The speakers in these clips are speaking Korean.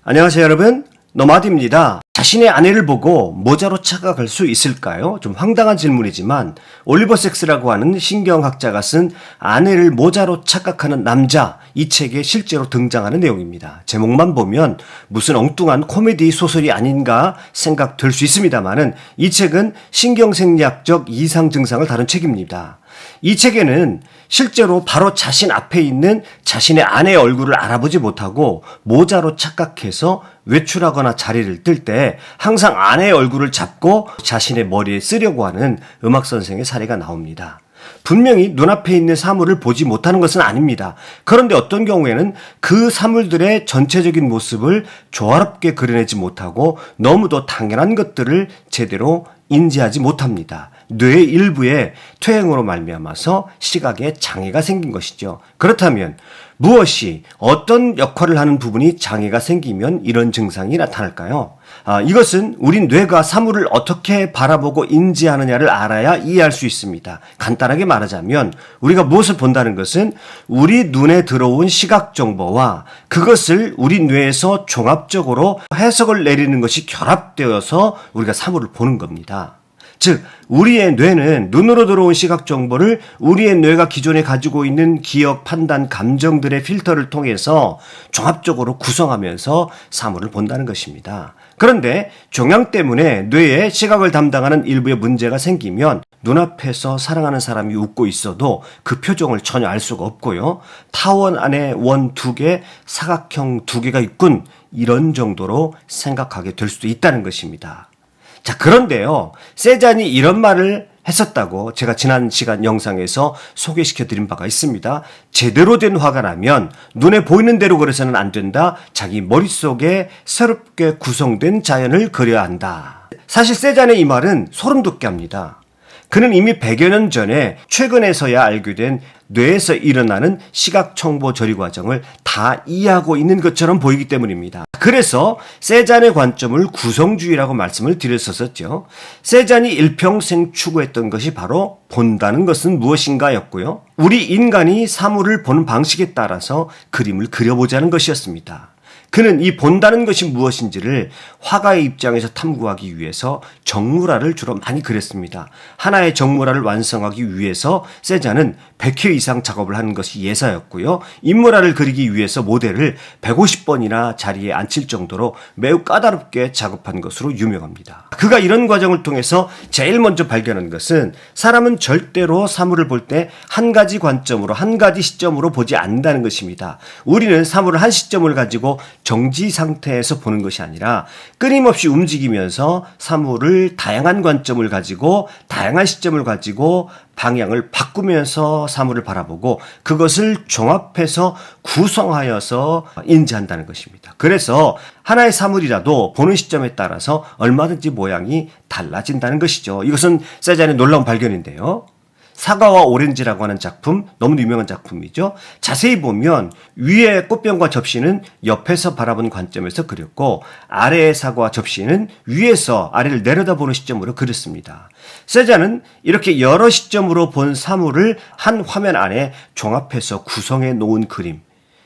안녕하세요 여러분, 노마드입니다. 자신의 아내를 보고 모자로 착각할 수 있을까요? 좀 황당한 질문이지만 올리버 섹스라고 하는 신경학자가 쓴 아내를 모자로 착각하는 남자, 이 책에 실제로 등장하는 내용입니다. 제목만 보면 무슨 엉뚱한 코미디 소설이 아닌가 생각될 수 있습니다만은 이 책은 신경생리학적 이상 증상을 다룬 책입니다. 이 책에는 실제로 바로 자신 앞에 있는 자신의 아내의 얼굴을 알아보지 못하고 모자로 착각해서 외출하거나 자리를 뜰 때 항상 아내의 얼굴을 잡고 자신의 머리에 쓰려고 하는 음악 선생의 사례가 나옵니다. 분명히 눈앞에 있는 사물을 보지 못하는 것은 아닙니다. 그런데 어떤 경우에는 그 사물들의 전체적인 모습을 조화롭게 그려내지 못하고 너무도 당연한 것들을 제대로 인지하지 못합니다. 뇌의 일부의 퇴행으로 말미암아서 시각에 장애가 생긴 것이죠. 그렇다면 무엇이 어떤 역할을 하는 부분이 장애가 생기면 이런 증상이 나타날까요? 이것은 우리 뇌가 사물을 어떻게 바라보고 인지하느냐를 알아야 이해할 수 있습니다. 간단하게 말하자면 우리가 무엇을 본다는 것은 우리 눈에 들어온 시각 정보와 그것을 우리 뇌에서 종합적으로 해석을 내리는 것이 결합되어서 우리가 사물을 보는 겁니다. 즉 우리의 뇌는 눈으로 들어온 시각 정보를 우리의 뇌가 기존에 가지고 있는 기억, 판단, 감정들의 필터를 통해서 종합적으로 구성하면서 사물을 본다는 것입니다. 그런데 종양 때문에 뇌에 시각을 담당하는 일부의 문제가 생기면 눈앞에서 사랑하는 사람이 웃고 있어도 그 표정을 전혀 알 수가 없고요. 타원 안에 원 2개, 사각형 2개가 있군, 이런 정도로 생각하게 될 수도 있다는 것입니다. 자, 그런데요, 세잔이 이런 말을 했었다고 제가 지난 시간 영상에서 소개시켜 드린 바가 있습니다. 제대로 된 화가 나면 눈에 보이는 대로 그려서는 안 된다. 자기 머릿속에 새롭게 구성된 자연을 그려야 한다. 사실 세잔의 이 말은 소름 돋게 합니다. 그는 이미 100여 년 전에 최근에서야 알게 된 뇌에서 일어나는 시각 청보 처리 과정을 다 이해하고 있는 것처럼 보이기 때문입니다. 그래서 세잔의 관점을 구성주의라고 말씀을 드렸었죠. 세잔이 일평생 추구했던 것이 바로 본다는 것은 무엇인가 였고요. 우리 인간이 사물을 보는 방식에 따라서 그림을 그려보자는 것이었습니다. 그는 이 본다는 것이 무엇인지를 화가의 입장에서 탐구하기 위해서 정물화를 주로 많이 그렸습니다. 하나의 정물화를 완성하기 위해서 세잔은 100회 이상 작업을 하는 것이 예사였고요. 인물화를 그리기 위해서 모델을 150번이나 자리에 앉힐 정도로 매우 까다롭게 작업한 것으로 유명합니다. 그가 이런 과정을 통해서 제일 먼저 발견한 것은 사람은 절대로 사물을 볼 때 한 가지 관점으로, 한 가지 시점으로 보지 않는다는 것입니다. 우리는 사물을 한 시점을 가지고 정지 상태에서 보는 것이 아니라 끊임없이 움직이면서 사물을 다양한 관점을 가지고 다양한 시점을 가지고 방향을 바꾸면서 사물을 바라보고 그것을 종합해서 구성하여서 인지한다는 것입니다. 그래서 하나의 사물이라도 보는 시점에 따라서 얼마든지 모양이 달라진다는 것이죠. 이것은 세잔의 놀라운 발견인데요. 사과와 오렌지라고 하는 작품, 너무 유명한 작품이죠. 자세히 보면 위의 꽃병과 접시는 옆에서 바라본 관점에서 그렸고 아래의 사과와 접시는 위에서 아래를 내려다보는 시점으로 그렸습니다. 세잔은 이렇게 여러 시점으로 본 사물을 한 화면 안에 종합해서 구성해 놓은 그림,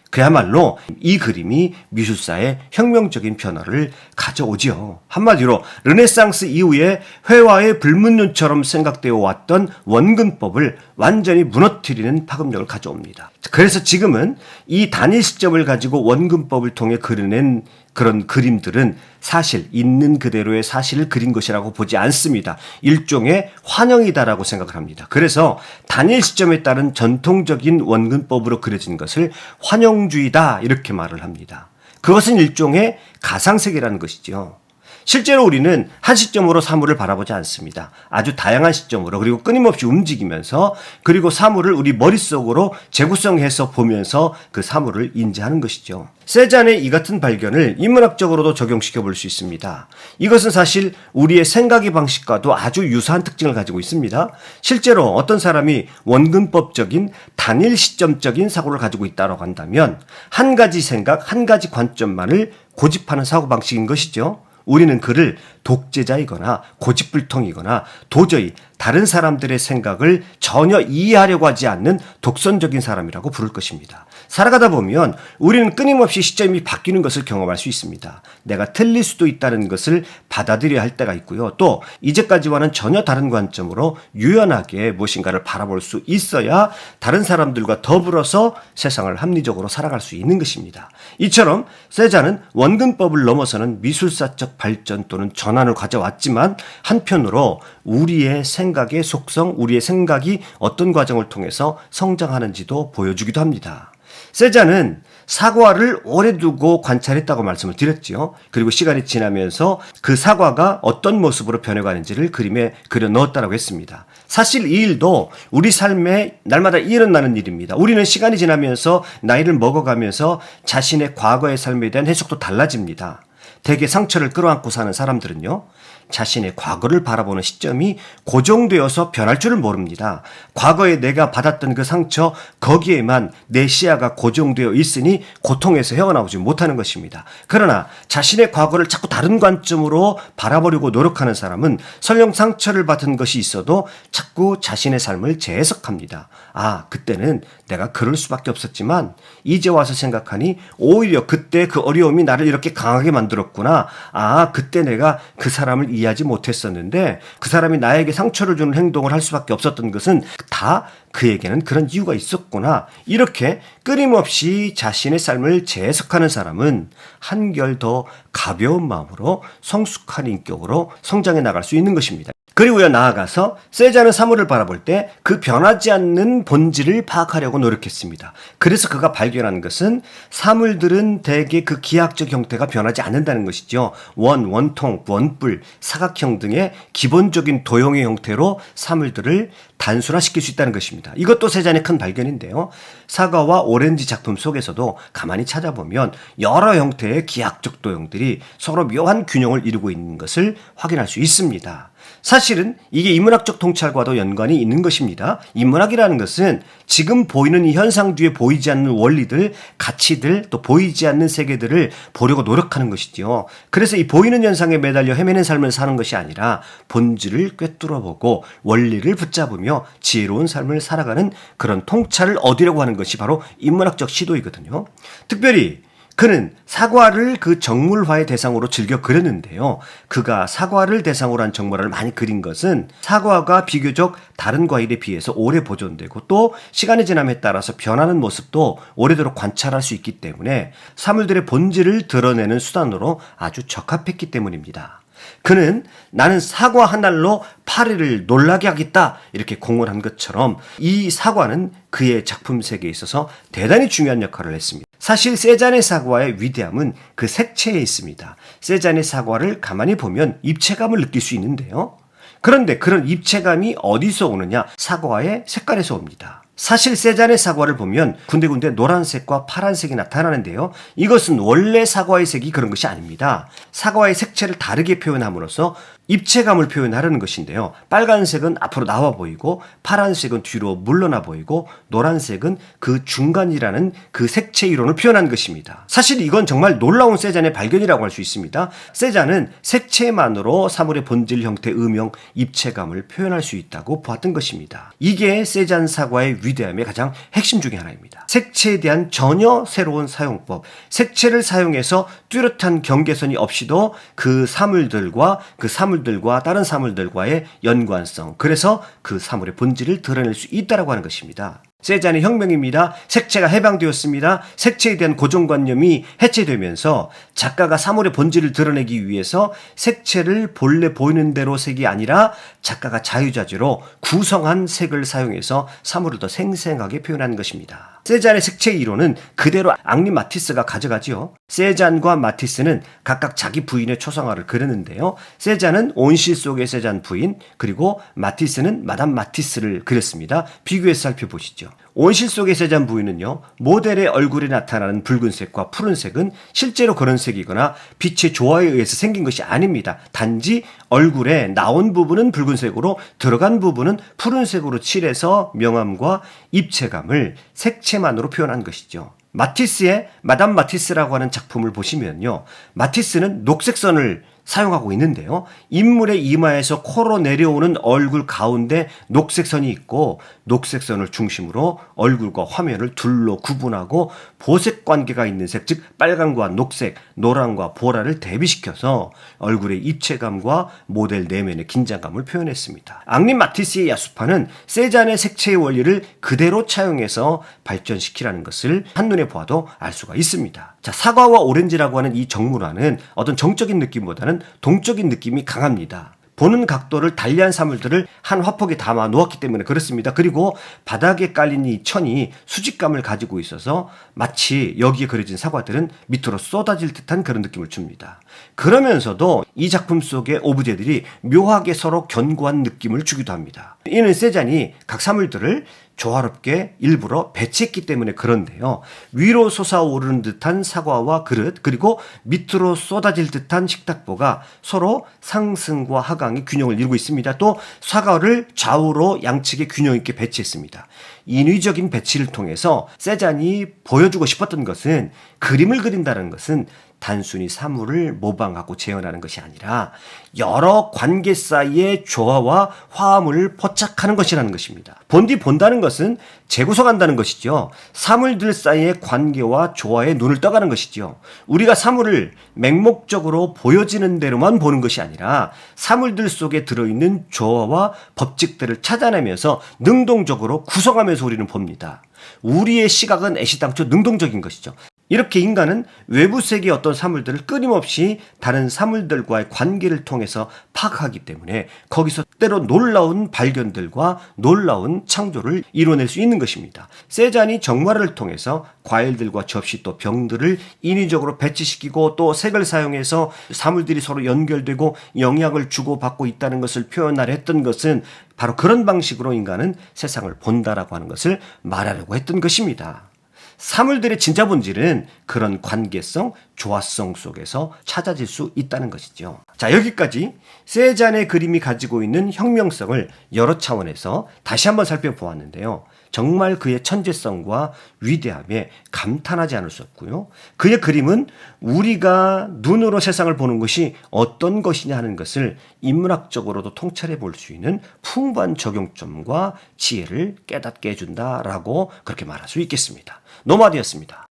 그야말로 이 그림이 미술사에 혁명적인 변화를 가져오지요. 한마디로 르네상스 이후에 회화의 불문율처럼 생각되어 왔던 원근법을 완전히 무너뜨리는 파급력을 가져옵니다. 그래서 지금은 이 단일 시점을 가지고 원근법을 통해 그려낸 그런 그림들은 사실 있는 그대로의 사실을 그린 것이라고 보지 않습니다. 일종의 환영이다라고 생각을 합니다. 그래서 단일 시점에 따른 전통적인 원근법으로 그려진 것을 환영주의다 이렇게 말을 합니다. 그것은 일종의 가상세계라는 것이죠. 실제로 우리는 한 시점으로 사물을 바라보지 않습니다. 아주 다양한 시점으로, 그리고 끊임없이 움직이면서, 그리고 사물을 우리 머릿속으로 재구성해서 보면서 그 사물을 인지하는 것이죠. 세잔의 이 같은 발견을 인문학적으로도 적용시켜 볼 수 있습니다. 이것은 사실 우리의 생각의 방식과도 아주 유사한 특징을 가지고 있습니다. 실제로 어떤 사람이 원근법적인 단일 시점적인 사고를 가지고 있다고 한다면 한 가지 생각, 한 가지 관점만을 고집하는 사고방식인 것이죠. 우리는 그를 독재자이거나 고집불통이거나 도저히 다른 사람들의 생각을 전혀 이해하려고 하지 않는 독선적인 사람이라고 부를 것입니다. 살아가다 보면 우리는 끊임없이 시점이 바뀌는 것을 경험할 수 있습니다. 내가 틀릴 수도 있다는 것을 받아들여야 할 때가 있고요. 또 이제까지와는 전혀 다른 관점으로 유연하게 무엇인가를 바라볼 수 있어야 다른 사람들과 더불어서 세상을 합리적으로 살아갈 수 있는 것입니다. 이처럼 세잔은 원근법을 넘어서는 미술사적 발전 또는 전환을 가져왔지만 한편으로 우리의 생각의 속성, 우리의 생각이 어떤 과정을 통해서 성장하는지도 보여주기도 합니다. 세잔은 사과를 오래 두고 관찰했다고 말씀을 드렸죠. 그리고 시간이 지나면서 그 사과가 어떤 모습으로 변해가는지를 그림에 그려 넣었다고 했습니다. 사실 이 일도 우리 삶에 날마다 일어나는 일입니다. 우리는 시간이 지나면서 나이를 먹어가면서 자신의 과거의 삶에 대한 해석도 달라집니다. 대개 상처를 끌어안고 사는 사람들은요, 자신의 과거를 바라보는 시점이 고정되어서 변할 줄을 모릅니다. 과거에 내가 받았던 그 상처, 거기에만 내 시야가 고정되어 있으니 고통에서 헤어나오지 못하는 것입니다. 그러나 자신의 과거를 자꾸 다른 관점으로 바라보려고 노력하는 사람은 설령 상처를 받은 것이 있어도 자꾸 자신의 삶을 재해석합니다. 아, 그때는 내가 그럴 수밖에 없었지만 이제 와서 생각하니 오히려 그때 그 어려움이 나를 이렇게 강하게 만들었구나. 아, 그때 내가 그 사람을 이해하지 못했었는데 그 사람이 나에게 상처를 주는 행동을 할 수밖에 없었던 것은 다 그에게는 그런 이유가 있었구나. 이렇게 끊임없이 자신의 삶을 재해석하는 사람은 한결 더 가벼운 마음으로 성숙한 인격으로 성장해 나갈 수 있는 것입니다. 그리고요, 나아가서 세잔은 사물을 바라볼 때 그 변하지 않는 본질을 파악하려고 노력했습니다. 그래서 그가 발견한 것은 사물들은 대개 그 기하학적 형태가 변하지 않는다는 것이죠. 원통, 원뿔, 사각형 등의 기본적인 도형의 형태로 사물들을 단순화시킬 수 있다는 것입니다. 이것도 세잔의 큰 발견인데요. 사과와 오렌지 작품 속에서도 가만히 찾아보면 여러 형태의 기하학적 도형들이 서로 묘한 균형을 이루고 있는 것을 확인할 수 있습니다. 사실은 이게 인문학적 통찰과도 연관이 있는 것입니다. 인문학이라는 것은 지금 보이는 이 현상 뒤에 보이지 않는 원리들, 가치들, 또 보이지 않는 세계들을 보려고 노력하는 것이지요. 그래서 이 보이는 현상에 매달려 헤매는 삶을 사는 것이 아니라 본질을 꿰뚫어보고 원리를 붙잡으며 지혜로운 삶을 살아가는 그런 통찰을 얻으려고 하는 것이 바로 인문학적 시도이거든요. 특별히 그는 사과를 그 정물화의 대상으로 즐겨 그렸는데요. 그가 사과를 대상으로 한 정물화를 많이 그린 것은 사과가 비교적 다른 과일에 비해서 오래 보존되고 또 시간이 지남에 따라서 변하는 모습도 오래도록 관찰할 수 있기 때문에 사물들의 본질을 드러내는 수단으로 아주 적합했기 때문입니다. 그는 나는 사과 한 알로 파리를 놀라게 하겠다 이렇게 공언한 것처럼 이 사과는 그의 작품 세계에 있어서 대단히 중요한 역할을 했습니다. 사실 세잔의 사과의 위대함은 그 색채에 있습니다. 세잔의 사과를 가만히 보면 입체감을 느낄 수 있는데요. 그런데 그런 입체감이 어디서 오느냐? 사과의 색깔에서 옵니다. 사실 세잔의 사과를 보면 군데군데 노란색과 파란색이 나타나는데요. 이것은 원래 사과의 색이 그런 것이 아닙니다. 사과의 색채를 다르게 표현함으로써 입체감을 표현하려는 것인데요. 빨간색은 앞으로 나와 보이고 파란색은 뒤로 물러나 보이고 노란색은 그 중간이라는 그 색채 이론을 표현한 것입니다. 사실 이건 정말 놀라운 세잔의 발견이라고 할 수 있습니다. 세잔은 색채만으로 사물의 본질, 형태, 음영, 입체감을 표현할 수 있다고 보았던 것입니다. 이게 세잔 사과의 위대함의 가장 핵심 중에 하나입니다. 색채에 대한 전혀 새로운 사용법, 색채를 사용해서 뚜렷한 경계선이 없이도 그 사물들과 다른 사물들과의 연관성, 그래서 그 사물의 본질을 드러낼 수 있다고 하는 것입니다. 세잔의 혁명입니다. 색채가 해방되었습니다. 색채에 대한 고정관념이 해체되면서 작가가 사물의 본질을 드러내기 위해서 색채를 본래 보이는 대로 색이 아니라 작가가 자유자재로 구성한 색을 사용해서 사물을 더 생생하게 표현하는 것입니다. 세잔의 색채 이론은 그대로 앙리 마티스가 가져가지요. 세잔과 마티스는 각각 자기 부인의 초상화를 그렸는데요. 세잔은 온실 속의 세잔 부인, 그리고 마티스는 마담 마티스를 그렸습니다. 비교해서 살펴보시죠. 온실 속의 세잔 부인은요, 모델의 얼굴에 나타나는 붉은색과 푸른색은 실제로 그런 색이거나 빛의 조화에 의해서 생긴 것이 아닙니다. 단지 얼굴에 나온 부분은 붉은색으로 들어간 부분은 푸른색으로 칠해서 명암과 입체감을 색채만으로 표현한 것이죠. 마티스의 마담 마티스라고 하는 작품을 보시면요, 마티스는 녹색선을 사용하고 있는데요. 인물의 이마에서 코로 내려오는 얼굴 가운데 녹색 선이 있고 녹색 선을 중심으로 얼굴과 화면을 둘로 구분하고 보색 관계가 있는 색, 즉 빨강과 녹색, 노랑과 보라를 대비시켜서 얼굴의 입체감과 모델 내면의 긴장감을 표현했습니다. 앙리 마티스의 야수파는 세잔의 색채의 원리를 그대로 차용해서 발전시키라는 것을 한눈에 보아도 알 수가 있습니다. 자, 사과와 오렌지라고 하는 이 정문화는 어떤 정적인 느낌보다는 동적인 느낌이 강합니다. 보는 각도를 달리한 사물들을 한 화폭에 담아 놓았기 때문에 그렇습니다. 그리고 바닥에 깔린 이 천이 수직감을 가지고 있어서 마치 여기에 그려진 사과들은 밑으로 쏟아질 듯한 그런 느낌을 줍니다. 그러면서도 이 작품 속의 오브제들이 묘하게 서로 견고한 느낌을 주기도 합니다. 이는 세잔이 각 사물들을 조화롭게 일부러 배치했기 때문에 그런데요. 위로 솟아오르는 듯한 사과와 그릇, 그리고 밑으로 쏟아질 듯한 식탁보가 서로 상승과 하강의 균형을 이루고 있습니다. 또 사과를 좌우로 양측에 균형 있게 배치했습니다. 인위적인 배치를 통해서 세잔이 보여주고 싶었던 것은 그림을 그린다는 것은 단순히 사물을 모방하고 재현하는 것이 아니라 여러 관계 사이의 조화와 화합을 포착하는 것이라는 것입니다. 본다는 것은 재구성한다는 것이죠. 사물들 사이의 관계와 조화에 눈을 떠가는 것이죠. 우리가 사물을 맹목적으로 보여지는 대로만 보는 것이 아니라 사물들 속에 들어있는 조화와 법칙들을 찾아내면서 능동적으로 구성하면서 우리는 봅니다. 우리의 시각은 애시당초 능동적인 것이죠. 이렇게 인간은 외부 세계의 어떤 사물들을 끊임없이 다른 사물들과의 관계를 통해서 파악하기 때문에 거기서 때로 놀라운 발견들과 놀라운 창조를 이뤄낼 수 있는 것입니다. 세잔이 정화를 통해서 과일들과 접시 또 병들을 인위적으로 배치시키고 또 색을 사용해서 사물들이 서로 연결되고 영향을 주고받고 있다는 것을 표현하려 했던 것은 바로 그런 방식으로 인간은 세상을 본다라고 하는 것을 말하려고 했던 것입니다. 사물들의 진짜 본질은 그런 관계성, 조화성 속에서 찾아질 수 있다는 것이죠. 자, 여기까지 세잔의 그림이 가지고 있는 혁명성을 여러 차원에서 다시 한번 살펴보았는데요. 정말 그의 천재성과 위대함에 감탄하지 않을 수 없고요. 그의 그림은 우리가 눈으로 세상을 보는 것이 어떤 것이냐 하는 것을 인문학적으로도 통찰해 볼 수 있는 풍부한 적용점과 지혜를 깨닫게 해준다라고 그렇게 말할 수 있겠습니다. 노마드였습니다.